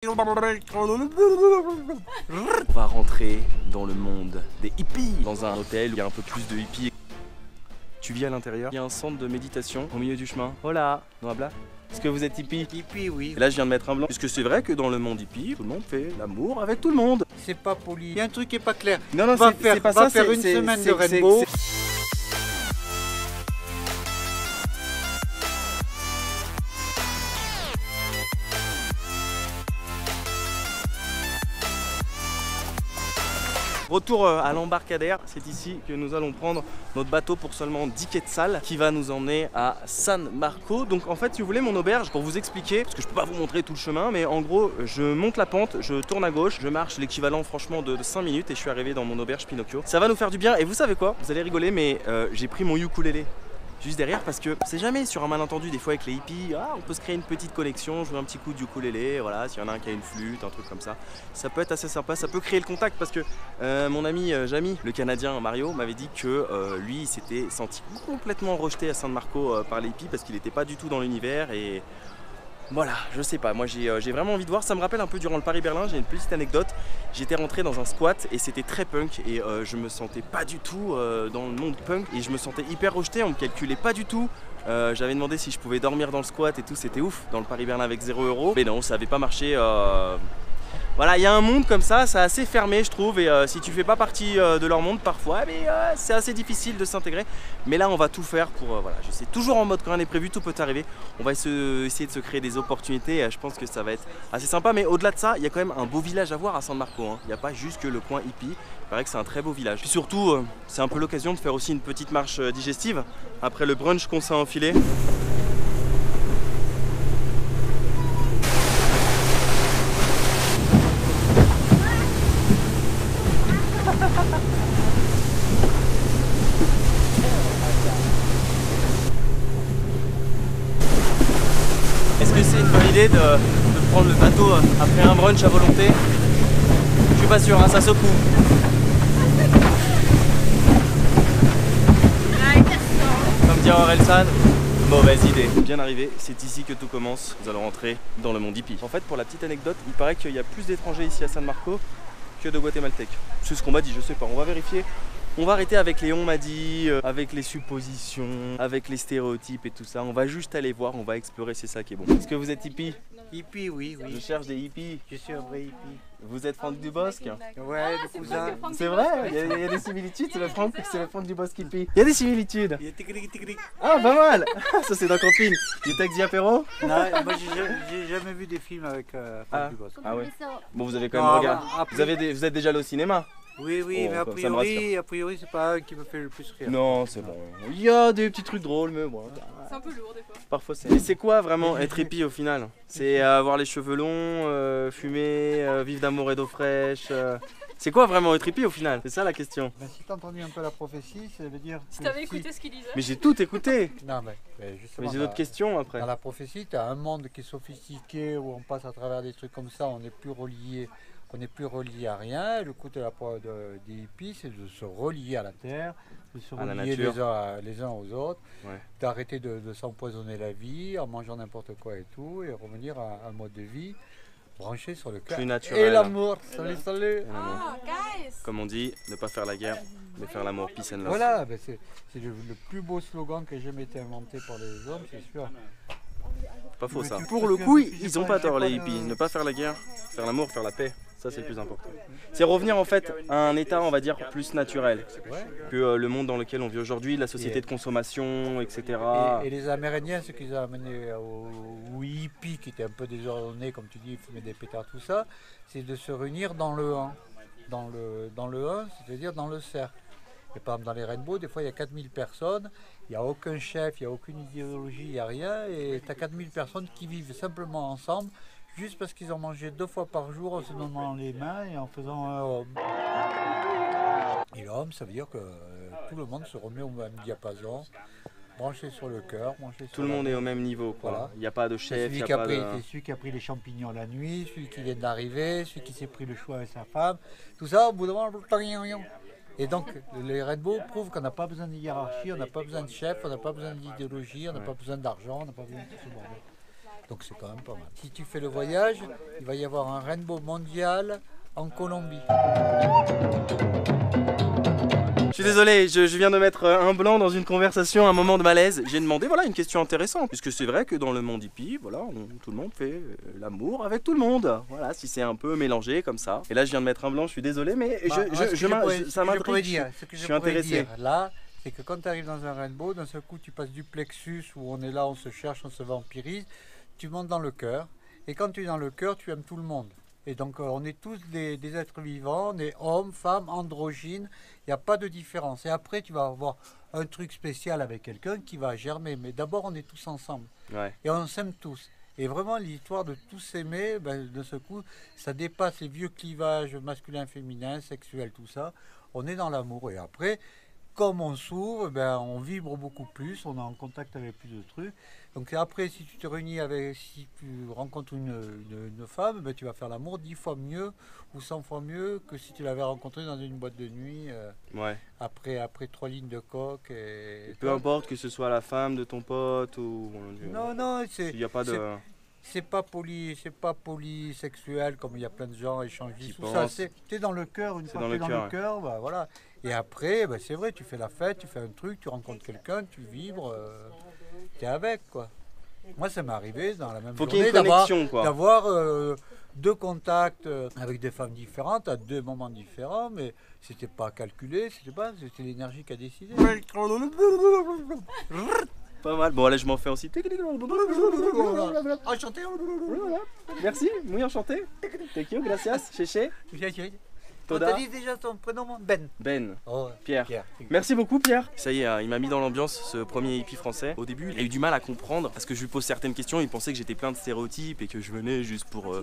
On va rentrer dans le monde des hippies, dans un hôtel où il y a un peu plus de hippies. Tu vis à l'intérieur, il y a un centre de méditation au milieu du chemin. Hola, no habla. Est-ce que vous êtes hippie? Hippie, oui. Et là je viens de mettre un blanc. Puisque c'est vrai que dans le monde hippie, tout le monde fait l'amour avec tout le monde. C'est pas poli. Il y a un truc qui est pas clair. Non, non, c'est pas ça. Faire une semaine de Rainbow. Retour à l'embarcadère, c'est ici que nous allons prendre notre bateau pour seulement 10 quetzals qui va nous emmener à San Marco. Donc en fait si vous voulez mon auberge, pour vous expliquer, parce que je peux pas vous montrer tout le chemin, mais en gros je monte la pente, je tourne à gauche, je marche l'équivalent franchement de 5 minutes et je suis arrivé dans mon auberge Pinocchio. Ça va nous faire du bien et vous savez quoi, vous allez rigoler mais j'ai pris mon ukulélé juste derrière parce que c'est jamais sur un malentendu des fois avec les hippies, on peut se créer une petite connexion, jouer un petit coup de ukulélé, voilà, s'il y en a un qui a une flûte, un truc comme ça, ça peut être assez sympa, ça peut créer le contact parce que mon ami Jamy, le Canadien Mario, m'avait dit que lui il s'était senti complètement rejeté à San Marco par les hippies parce qu'il n'était pas du tout dans l'univers et voilà, je sais pas, moi j'ai vraiment envie de voir, ça me rappelle un peu durant le Paris-Berlin, j'ai une petite anecdote, j'étais rentré dans un squat et c'était très punk et je me sentais pas du tout dans le monde punk et je me sentais hyper rejeté, on me calculait pas du tout, j'avais demandé si je pouvais dormir dans le squat et tout, c'était ouf, dans le Paris-Berlin avec 0 €, mais non, ça avait pas marché. Voilà, il y a un monde comme ça, c'est assez fermé je trouve et si tu fais pas partie de leur monde parfois, c'est assez difficile de s'intégrer. Mais là on va tout faire pour, voilà, je sais, toujours en mode quand rien n'est prévu, tout peut arriver. On va essayer de se créer des opportunités et je pense que ça va être assez sympa. Mais au-delà de ça, il y a quand même un beau village à voir à San Marco, hein. Il n'y a pas juste que le coin hippie, il paraît que c'est un très beau village. Puis surtout, c'est un peu l'occasion de faire aussi une petite marche digestive après le brunch qu'on s'est enfilé. Est-ce que c'est une bonne idée de prendre le bateau après un brunch à volonté? Je suis pas sûr, hein, ça secoue. Comme dit Orelsan, mauvaise idée. Bien arrivé, c'est ici que tout commence. Nous allons rentrer dans le monde hippie. En fait, pour la petite anecdote, il paraît qu'il y a plus d'étrangers ici à San Marco que de Guatémaltèques. C'est ce qu'on m'a dit, je sais pas, on va vérifier. On va arrêter avec les on m'a dit, avec les suppositions, avec les stéréotypes et tout ça. On va juste aller voir, on va explorer, c'est ça qui est bon. Est-ce que vous êtes hippie? Hippie, oui, oui. Je cherche des hippies. Je suis un vrai hippie. Vous êtes Franck Dubosc? Ouais, le cousin. C'est vrai, il y a des similitudes, c'est le Franck Dubosc hippie. Il y a des similitudes. Il est tigric. Ah, pas mal. Ça c'est dans Camping. Du Taxi Apéro? Non, moi j'ai jamais vu des films avec Franck Dubosc. Ah ouais. Bon, vous avez quand même regardé. Vous êtes déjà allé au cinéma? Oui, Oh, mais a priori c'est pas un qui me fait le plus rire. Non, c'est bon. Il y a des petits trucs drôles, mais bon. C'est un peu lourd des fois. Parfois c'est. Mais c'est quoi vraiment être hippie au final? C'est avoir les cheveux longs, fumer, vivre d'amour et d'eau fraîche. C'est quoi vraiment être hippie au final? C'est ça la question. Ben, si t'as entendu un peu la prophétie, ça veut dire. Si t'avais écouté ce qu'il disait. Mais j'ai tout écouté. Non, mais justement. Mais j'ai d'autres questions après. Dans la prophétie, t'as un monde qui est sophistiqué où on passe à travers des trucs comme ça, on n'est plus relié. On n'est plus relié à rien. Le coup de des hippies, c'est de se relier à la terre, de se relier les uns aux autres, d'arrêter de s'empoisonner la vie en mangeant n'importe quoi et tout, et revenir à un mode de vie branché sur le cœur. Plus naturel. Et l'amour. Salut. Comme on dit, ne pas faire la guerre, mais faire l'amour. Peace and love. Voilà, ben c'est le plus beau slogan qui a jamais été inventé par les hommes, c'est sûr. Pas faux ça. Pour le coup, ils ont pas tort les hippies. Ne pas faire la guerre, faire l'amour, faire la paix. Ça c'est le plus important. C'est revenir en fait à un état, on va dire, plus naturel que le monde dans lequel on vit aujourd'hui, la société de consommation, etc. Et les Amérindiens, ce qu'ils ont amené aux hippies, qui étaient un peu désordonnés, comme tu dis, fumer des pétards, tout ça, c'est de se réunir dans le 1. Dans le 1, c'est-à-dire dans le cercle. Et par exemple, dans les Rainbow, des fois il y a 4000 personnes, il n'y a aucun chef, il n'y a aucune idéologie, il n'y a rien, et tu as 4000 personnes qui vivent simplement ensemble, juste parce qu'ils ont mangé 2 fois par jour en se donnant les mains et en faisant un homme. Et l'homme, ça veut dire que tout le monde se remet au même diapason, branché sur le cœur. Tout le monde est au même niveau, quoi. Voilà. Il n'y a pas de chef, il n'y a pas de... C'est celui qui a pris les champignons la nuit, celui qui vient d'arriver, celui qui s'est pris le choix avec sa femme, tout ça, au bout d'un moment... Et donc, les Rainbow prouvent qu'on n'a pas besoin de hiérarchie, on n'a pas besoin de chef, on n'a pas besoin d'idéologie, on n'a pas besoin d'argent, on n'a pas besoin de tout ce bordel. Donc c'est quand même pas mal. Si tu fais le voyage, il va y avoir un rainbow mondial en Colombie. Je suis désolé, je viens de mettre un blanc dans une conversation, un moment de malaise. J'ai demandé voilà une question intéressante, puisque c'est vrai que dans le monde hippie, voilà, tout le monde fait l'amour avec tout le monde. Voilà, si c'est un peu mélangé comme ça. Et là, je viens de mettre un blanc, je suis désolé, mais ça m'intrigue. Je suis intéressé. Là, c'est que quand tu arrives dans un rainbow, d'un seul coup, tu passes du plexus où on est là, on se cherche, on se vampirise, tu montes dans le cœur. Et quand tu es dans le cœur, tu aimes tout le monde. Et donc on est tous des êtres vivants, on est hommes, femmes, androgynes, il n'y a pas de différence. Et après tu vas avoir un truc spécial avec quelqu'un qui va germer. Mais d'abord on est tous ensemble. Ouais. Et on s'aime tous. Et vraiment l'histoire de tous s'aimer, ben, de ce coup, ça dépasse les vieux clivages masculin, féminin, sexuel, tout ça. On est dans l'amour. Et après, comme on s'ouvre, ben, on vibre beaucoup plus, on est en contact avec plus de trucs. Donc après, si tu te réunis avec, si tu rencontres une femme, ben, tu vas faire l'amour 10 fois mieux ou 100 fois mieux que si tu l'avais rencontrée dans une boîte de nuit Ouais. après 3 lignes de coke. Et Peu importe que ce soit la femme de ton pote ou... Non, il n'y a pas de... C'est pas polysexuel comme il y a plein de gens échangistes. Qui Ça, t'es dans le cœur, une fois que t'es dans le cœur, bah, voilà. Et après, bah, c'est vrai, tu fais la fête, tu fais un truc, tu rencontres quelqu'un, tu vibres, t'es avec quoi. Moi, ça m'est arrivé dans la même journée d'avoir 2 contacts avec des femmes différentes à 2 moments différents, mais c'était pas calculé, c'était l'énergie qui a décidé. Pas mal. Bon, allez, je m'en fais aussi. Enchanté. Merci, muy enchanté. Thank you, gracias, Chéché. On t'a dit déjà ton prénom? Ben. Ben. Oh, Pierre. Merci beaucoup Pierre. Ça y est, il m'a mis dans l'ambiance ce premier hippie français. Au début, il a eu du mal à comprendre parce que je lui pose certaines questions, il pensait que j'étais plein de stéréotypes et que je venais juste pour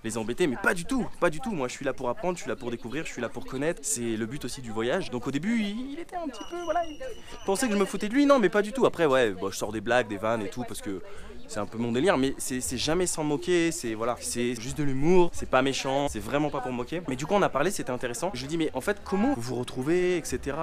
les embêter, mais pas du tout, pas du tout. Moi, je suis là pour apprendre, je suis là pour découvrir, je suis là pour connaître. C'est le but aussi du voyage. Donc au début, il était un petit peu, voilà, il pensait que je me foutais de lui, non, mais pas du tout. Après, ouais, bon, je sors des blagues, des vannes et tout parce que c'est un peu mon délire, mais c'est jamais sans moquer, c'est voilà, c'est juste de l'humour, c'est pas méchant, c'est vraiment pas pour moquer. Mais du coup on a parlé, c'était intéressant. Je lui dis mais en fait comment vous vous retrouvez, etc.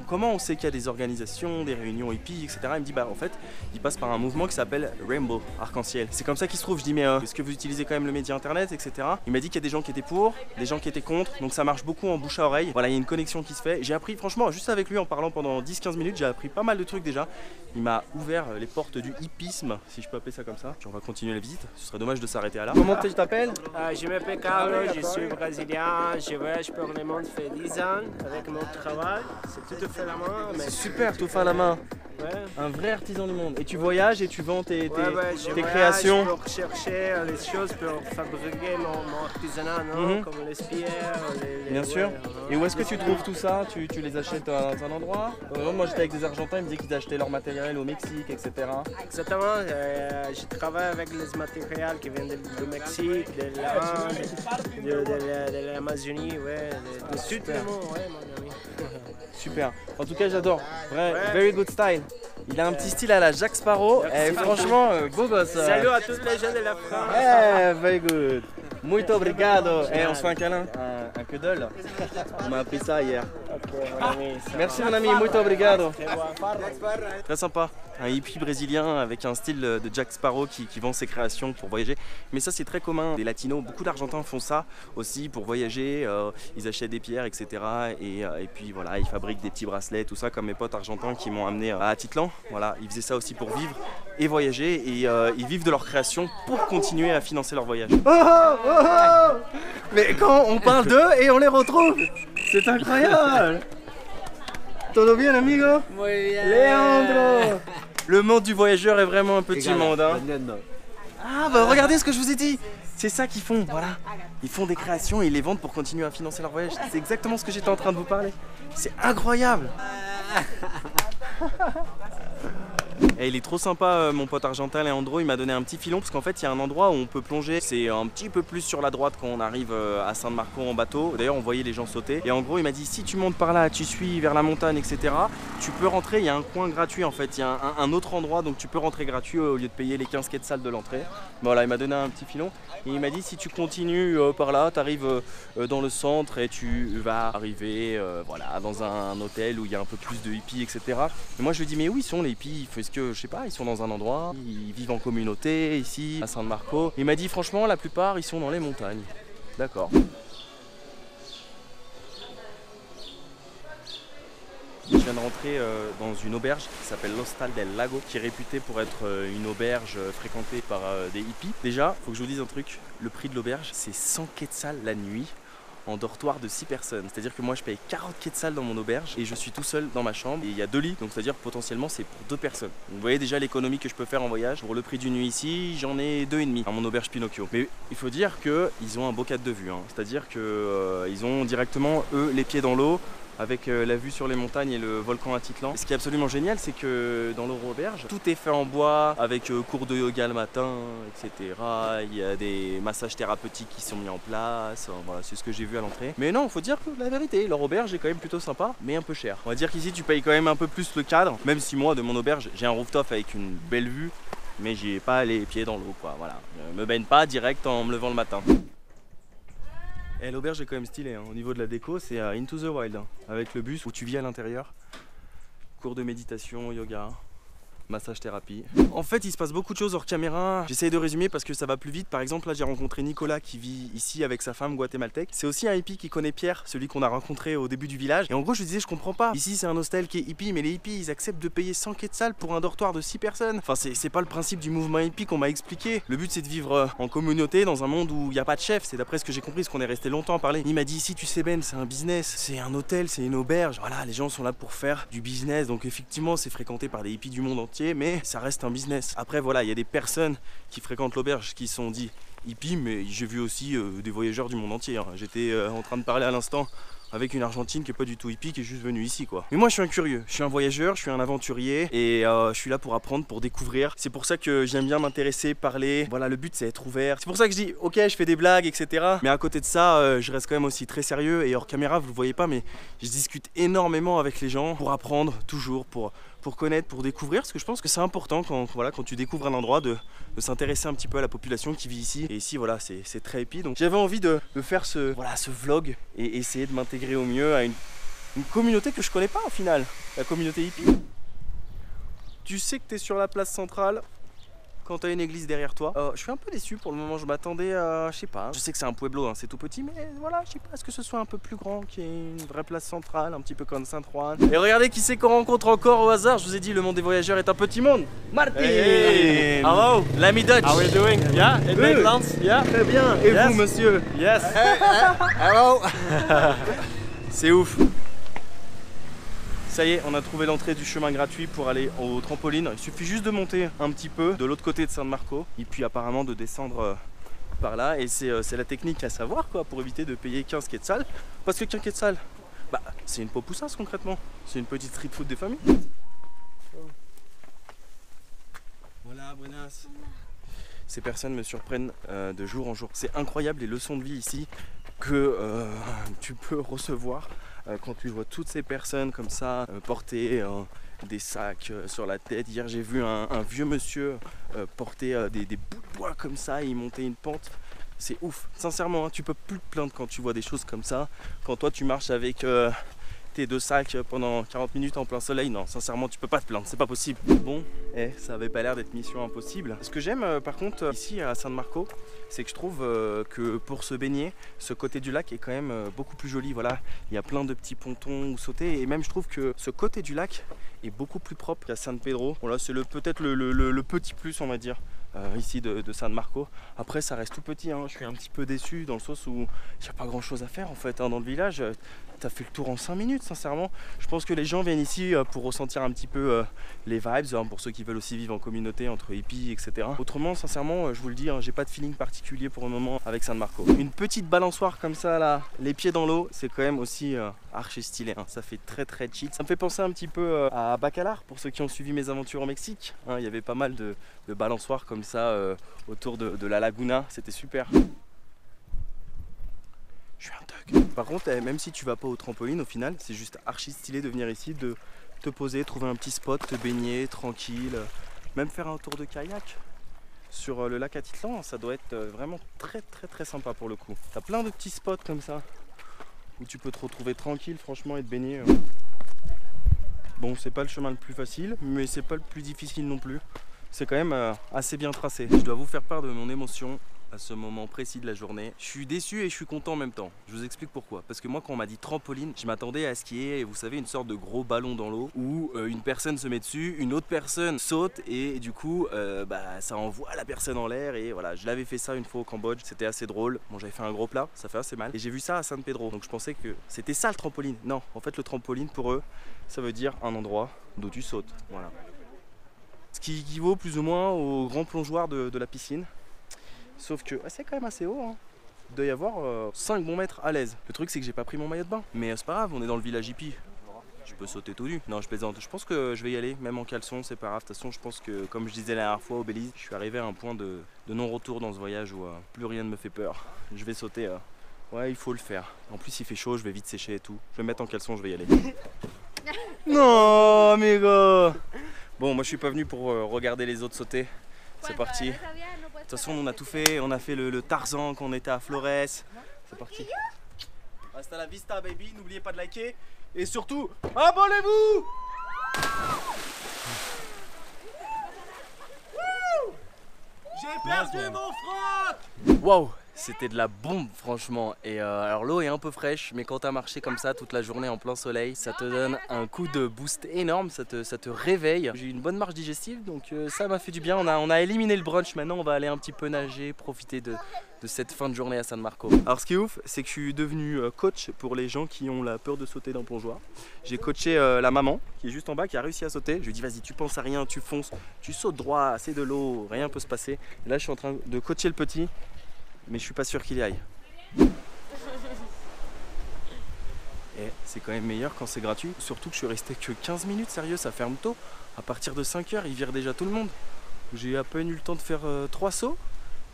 Comment on sait qu'il y a des organisations, des réunions hippies, etc. Il me dit bah en fait il passe par un mouvement qui s'appelle Rainbow, arc-en-ciel. C'est comme ça qu'il se trouve. Je dis mais est-ce que vous utilisez quand même le média internet, etc. Il m'a dit qu'il y a des gens qui étaient pour, des gens qui étaient contre, donc ça marche beaucoup en bouche à oreille. Voilà, il y a une connexion qui se fait. J'ai appris franchement juste avec lui en parlant pendant 10-15 minutes, j'ai appris pas mal de trucs déjà. Il m'a ouvert les portes du hippisme, si je peux appeler ça comme ça. Puis on va continuer la visite, ce serait dommage de s'arrêter à là. Comment tu t'appelles? Je m'appelle Carlo, je suis brésilien, je voyage pour le monde, ça fait 10 ans avec mon travail, c'est tout fait à la main. C'est super, tout fait à la main. Ouais. Un vrai artisan du monde. Et tu voyages et tu vends tes créations pour chercher les choses pour fabriquer mon artisanat, comme les pierres. Bien sûr. Et où est-ce que tu trouves tout ça? Tu les achètes dans un endroit? Moi j'étais avec des Argentins, ils me disaient qu'ils achetaient leur matériel au Mexique, etc. Exactement. Je travaille avec les matériels qui viennent du Mexique, de l'Inde, de l'Amazonie, du sud du monde, mon ami. Super. En tout cas, j'adore. Very good style. Il a un petit style à la Jack Sparrow. Et franchement, beau gosse. Salut à tous les gens de la France. Very good. Muito obrigado. On se fait un câlin. Un cuddle. On m'a appris ça hier. Merci mon ami, muito obrigado. Très sympa. Un hippie brésilien avec un style de Jack Sparrow qui vend ses créations pour voyager. Mais ça c'est très commun, des latinos, beaucoup d'Argentins font ça aussi pour voyager. Ils achètent des pierres, etc. Et puis voilà, ils fabriquent des petits bracelets, tout ça, comme mes potes argentins qui m'ont amené à Atitlan. Voilà, ils faisaient ça aussi pour vivre et voyager. Et ils vivent de leur création pour continuer à financer leur voyage. Mais quand on parle d'eux et on les retrouve, c'est incroyable. Todo bien, amigo? Muy bien. Leandro. Le monde du voyageur est vraiment un petit monde. Hein. Ah bah regardez ce que je vous ai dit. C'est ça qu'ils font, voilà. Ils font des créations et ils les vendent pour continuer à financer leur voyage. C'est exactement ce que j'étais en train de vous parler. C'est incroyable. Et il est trop sympa mon pote argentin Leandro, il m'a donné un petit filon parce qu'en fait il y a un endroit où on peut plonger. C'est un petit peu plus sur la droite quand on arrive à San Marco en bateau. D'ailleurs on voyait les gens sauter. Et en gros il m'a dit si tu montes par là, tu suis vers la montagne, etc. Tu peux rentrer, il y a un coin gratuit en fait. Il y a un autre endroit donc tu peux rentrer gratuit au lieu de payer les 15 quêtes sales de l'entrée. Voilà, il m'a donné un petit filon. Et il m'a dit si tu continues par là, tu arrives dans le centre et tu vas arriver voilà, dans un hôtel où il y a un peu plus de hippies, etc. Et moi je lui dis mais où ils sont les hippies? Est-ce que je sais pas, ils sont dans un endroit, ils vivent en communauté ici à San Marco. Il m'a dit franchement la plupart ils sont dans les montagnes. D'accord. Je viens de rentrer dans une auberge qui s'appelle l'Hostal del Lago, qui est réputée pour être une auberge fréquentée par des hippies. Déjà, faut que je vous dise un truc, le prix de l'auberge c'est 100 quetzals la nuit en dortoir de 6 personnes. C'est-à-dire que moi je paye 40 quetzals dans mon auberge et je suis tout seul dans ma chambre et il y a 2 lits, donc c'est-à-dire potentiellement c'est pour 2 personnes. Donc, vous voyez déjà l'économie que je peux faire en voyage. Pour le prix d'une nuit ici, j'en ai 2,5 à mon auberge Pinocchio. Mais il faut dire qu'ils ont un beau cadre de vue, hein. C'est-à-dire qu'ils ont directement eux les pieds dans l'eau, avec la vue sur les montagnes et le volcan Atitlan. Ce qui est absolument génial, c'est que dans leur auberge, tout est fait en bois, avec cours de yoga le matin, etc. Il y a des massages thérapeutiques qui sont mis en place, voilà, c'est ce que j'ai vu à l'entrée. Mais non, faut dire que la vérité, leur auberge est quand même plutôt sympa, mais un peu cher. On va dire qu'ici, tu payes quand même un peu plus le cadre, même si moi, de mon auberge, j'ai un rooftop avec une belle vue, mais j'y ai pas les pieds dans l'eau, quoi, voilà. Je me baigne pas direct en me levant le matin. Et l'auberge est quand même stylée, hein. Au niveau de la déco, c'est Into the Wild, hein. Avec le bus où tu vis à l'intérieur. Cours de méditation, yoga, massage thérapie. En fait, il se passe beaucoup de choses hors caméra. J'essaye de résumer parce que ça va plus vite. Par exemple, là, j'ai rencontré Nicolas qui vit ici avec sa femme guatémaltèque. C'est aussi un hippie qui connaît Pierre, celui qu'on a rencontré au début du village. Et en gros, je lui disais, je comprends pas. Ici, c'est un hostel qui est hippie, mais les hippies, ils acceptent de payer 100 quetzals pour un dortoir de 6 personnes. Enfin, c'est pas le principe du mouvement hippie qu'on m'a expliqué. Le but, c'est de vivre en communauté dans un monde où il n'y a pas de chef. C'est d'après ce que j'ai compris, parce qu'on est resté longtemps à parler. Il m'a dit, ici, tu sais, Ben, c'est un business. C'est un hôtel, c'est une auberge. Voilà, les gens sont là pour faire du business. Donc, effectivement, c'est fréquenté par des hippies du monde entier, mais ça reste un business. Après voilà, il y a des personnes qui fréquentent l'auberge qui sont dit hippies, mais j'ai vu aussi des voyageurs du monde entier, hein. J'étais en train de parler à l'instant avec une Argentine qui est pas du tout hippie, qui est juste venue ici quoi. Mais moi je suis un curieux, je suis un voyageur, je suis un aventurier et je suis là pour apprendre, pour découvrir. C'est pour ça que j'aime bien m'intéresser, parler. Voilà, le but c'est être ouvert. C'est pour ça que je dis ok, je fais des blagues, etc. Mais à côté de ça, je reste quand même aussi très sérieux et hors caméra, vous le voyez pas, mais je discute énormément avec les gens pour apprendre, toujours, pour connaître, pour découvrir, parce que je pense que c'est important quand tu découvres un endroit de s'intéresser un petit peu à la population qui vit ici. Et ici voilà, c'est très hippie. Donc j'avais envie de faire ce vlog et essayer de m'intégrer au mieux à une communauté que je connais pas au final, la communauté hippie. Tu sais que tu es sur la place centrale quand tu as une église derrière toi. Je suis un peu déçu pour le moment, je m'attendais à, je sais pas, je sais que c'est un pueblo, hein, c'est tout petit, mais voilà, je sais pas, est-ce que ce soit un peu plus grand, qu'il y ait une vraie place centrale, un petit peu comme Saint-Juan. Et regardez qui c'est qu'on rencontre encore au hasard, je vous ai dit, le monde des voyageurs est un petit monde. Martin. Hey. Hello, l'ami Dutch. How are you doing? Yeah, in Nederlands? Yeah. Très bien, et Yes. vous monsieur? Yes. Hello. C'est ouf. Ça y est, on a trouvé l'entrée du chemin gratuit pour aller au trampoline. Il suffit juste de monter un petit peu de l'autre côté de San Marco et puis apparemment de descendre par là. Et c'est la technique à savoir quoi, pour éviter de payer 15 quetzals. Parce que 15 quetzals, bah, c'est une popoussas concrètement. C'est une petite street food des familles. Voilà, buenas. Ces personnes me surprennent de jour en jour. C'est incroyable les leçons de vie ici que tu peux recevoir. Quand tu vois toutes ces personnes comme ça porter des sacs sur la tête. Hier j'ai vu un vieux monsieur porter des bouts de bois comme ça et il montait une pente. C'est ouf, sincèrement, hein, tu peux plus te plaindre quand tu vois des choses comme ça. Quand toi tu marches avec tes 2 sacs pendant 40 minutes en plein soleil, non, sincèrement tu peux pas te plaindre, c'est pas possible. Bon, ça avait pas l'air d'être mission impossible. Ce que j'aime par contre ici à San Marco, c'est que je trouve que pour se baigner, ce côté du lac est quand même beaucoup plus joli. Voilà, il y a plein de petits pontons où sauter et même je trouve que ce côté du lac est beaucoup plus propre qu'à San Pedro. Voilà, c'est peut-être le petit plus on va dire. Ici de San Marco. Après ça reste tout petit, hein. Je suis un petit peu déçu dans le sens où il n'y a pas grand chose à faire en fait hein, dans le village. T'as fait le tour en 5 minutes sincèrement. Je pense que les gens viennent ici pour ressentir un petit peu les vibes, hein, pour ceux qui veulent aussi vivre en communauté entre hippies, etc. Autrement sincèrement je vous le dis, hein, j'ai pas de feeling particulier pour le moment avec San Marco. Une petite balançoire comme ça là, les pieds dans l'eau, c'est quand même aussi archi stylé, hein. Ça fait très très chill. Ça me fait penser un petit peu à Bacalar pour ceux qui ont suivi mes aventures au Mexique, hein. Il y avait pas mal de balançoires comme ça autour de la laguna, c'était super. Je suis un thug. Par contre, même si tu vas pas au trampoline, au final, c'est juste archi stylé de venir ici, de te poser, trouver un petit spot, te baigner tranquille, même faire un tour de kayak sur le lac Atitlan, ça doit être vraiment très très très sympa pour le coup. T'as plein de petits spots comme ça où tu peux te retrouver tranquille franchement et te baigner. Bon, c'est pas le chemin le plus facile, mais c'est pas le plus difficile non plus. C'est quand même assez bien tracé. Je dois vous faire part de mon émotion à ce moment précis de la journée. Je suis déçu et je suis content en même temps. Je vous explique pourquoi. Parce que moi, quand on m'a dit trampoline, je m'attendais à ce qu'il y ait, vous savez, une sorte de gros ballon dans l'eau où une personne se met dessus, une autre personne saute et du coup, ça envoie la personne en l'air. Et voilà, je l'avais fait ça une fois au Cambodge. C'était assez drôle. Bon, j'avais fait un gros plat, ça fait assez mal. Et j'ai vu ça à San Pedro. Donc je pensais que c'était ça le trampoline. Non, en fait, le trampoline pour eux, ça veut dire un endroit d'où tu sautes. Voilà. Ce qui équivaut plus ou moins au grand plongeoir de la piscine. Sauf que c'est quand même assez haut, hein. Il doit y avoir 5 bons mètres à l'aise. Le truc c'est que j'ai pas pris mon maillot de bain. Mais c'est pas grave, on est dans le village hippie. Je peux sauter tout nu. Non, je plaisante. Je pense que je vais y aller, même en caleçon, c'est pas grave. De toute façon, je pense que, comme je disais la dernière fois au Belize, je suis arrivé à un point de non-retour dans ce voyage où plus rien ne me fait peur. Je vais sauter. Ouais, il faut le faire. En plus, il fait chaud, je vais vite sécher et tout. Je vais me mettre en caleçon, je vais y aller. Non, amigo. Bon, moi je suis pas venu pour regarder les autres sauter. C'est parti. De toute façon, on a tout fait. On a fait le Tarzan quand on était à Flores. C'est parti. Hasta la vista, baby. N'oubliez pas de liker. Et surtout, abonnez-vous. J'ai perdu mon froc. Waouh, c'était de la bombe franchement. Et alors l'eau est un peu fraîche, mais quand t'as marché comme ça toute la journée en plein soleil, ça te donne un coup de boost énorme, ça te réveille. J'ai eu une bonne marche digestive, donc ça m'a fait du bien. On a éliminé le brunch, maintenant on va aller un petit peu nager, profiter de cette fin de journée à San Marco. Alors ce qui est ouf, c'est que je suis devenu coach pour les gens qui ont la peur de sauter d'un plongeoir. J'ai coaché la maman qui est juste en bas, qui a réussi à sauter. Je lui ai dit vas-y, tu penses à rien, tu fonces, tu sautes droit, c'est de l'eau, rien peut se passer. Et là je suis en train de coacher le petit, mais je suis pas sûr qu'il y aille. Et c'est quand même meilleur quand c'est gratuit. Surtout que je suis resté que 15 minutes, sérieux, ça ferme tôt. À partir de 5 h, ils virent déjà tout le monde. J'ai à peine eu le temps de faire 3 sauts.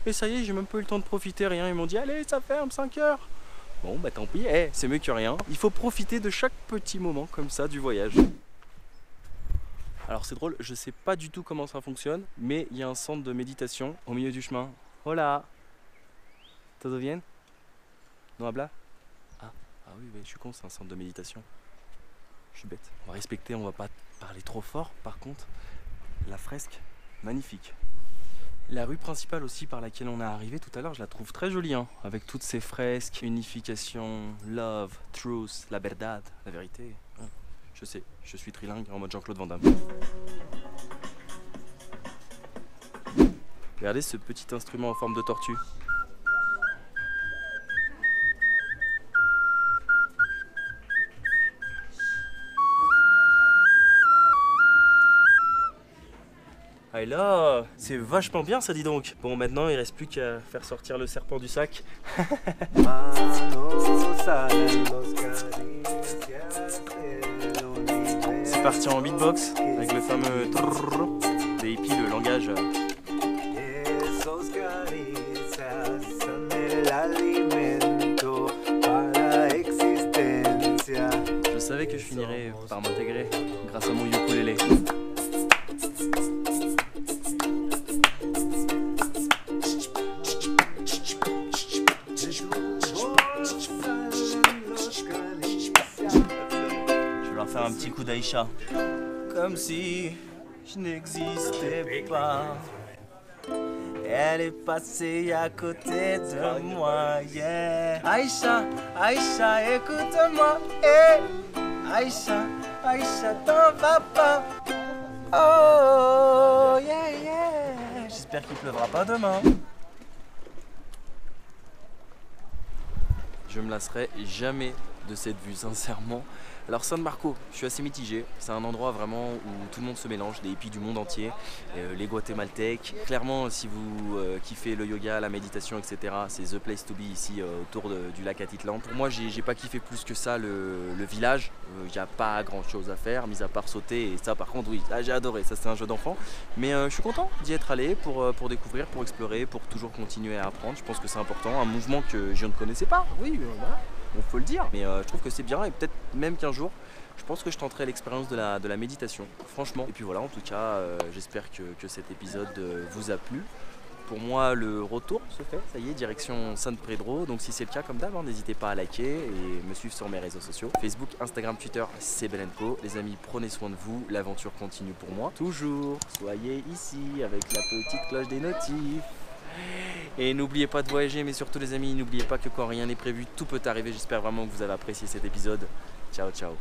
Et ça y est, j'ai même pas eu le temps de profiter, rien. Ils m'ont dit allez, ça ferme 5 h. Bon bah tant pis, c'est mieux que rien. Il faut profiter de chaque petit moment comme ça du voyage. Alors c'est drôle, je sais pas du tout comment ça fonctionne, mais il y a un centre de méditation au milieu du chemin. Hola. ¿Todo bien? No habla? Ah oui, je suis con, c'est un centre de méditation. Je suis bête. On va respecter, on va pas parler trop fort. Par contre, la fresque, magnifique. La rue principale aussi par laquelle on est arrivé tout à l'heure, je la trouve très jolie, hein, avec toutes ces fresques, unification, love, truth, la verdad, la vérité. Je sais, je suis trilingue en mode Jean-Claude Van Damme. Regardez ce petit instrument en forme de tortue. Ah et là, c'est vachement bien ça, dis donc. Bon, maintenant il reste plus qu'à faire sortir le serpent du sac. C'est parti en beatbox avec le fameux trrrr des hippies, le langage. Je savais que je finirais par m'intégrer grâce à mon ukulélé. Faire un petit coup d'Aïcha. Comme si je n'existais pas. Elle est passée à côté de moi, yeah. Aïcha, Aïcha, écoute-moi, hey. Aïcha, Aïcha, t'en vas pas. Oh, yeah, yeah. J'espère qu'il pleuvra pas demain. Je me lasserai jamais de cette vue, sincèrement. Alors San Marco, je suis assez mitigé, c'est un endroit vraiment où tout le monde se mélange, des hippies du monde entier, les guatémaltèques. Clairement, si vous kiffez le yoga, la méditation, etc., c'est the place to be ici autour du lac Atitlan. Pour moi, j'ai pas kiffé plus que ça le village, il n'y a pas grand chose à faire, mis à part sauter, et ça par contre, oui, j'ai adoré, ça c'est un jeu d'enfant. Mais je suis content d'y être allé pour découvrir, pour explorer, pour toujours continuer à apprendre. Je pense que c'est important, un mouvement que je ne connaissais pas, oui, voilà. On faut le dire, mais je trouve que c'est bien et peut-être même qu'un jour, je pense que je tenterai l'expérience de la méditation, franchement. Et puis voilà, en tout cas, j'espère que cet épisode vous a plu. pour moi le retour se fait, ça y est, direction San Pedro. Donc si c'est le cas, comme d'hab, n'hésitez pas à liker et me suivre sur mes réseaux sociaux. Facebook, Instagram, Twitter, c'est Belenco. Les amis, prenez soin de vous, l'aventure continue pour moi. Toujours, soyez ici avec la petite cloche des notifs. Et n'oubliez pas de voyager, mais surtout les amis, n'oubliez pas que quand rien n'est prévu, tout peut arriver. J'espère vraiment que vous avez apprécié cet épisode. Ciao, ciao.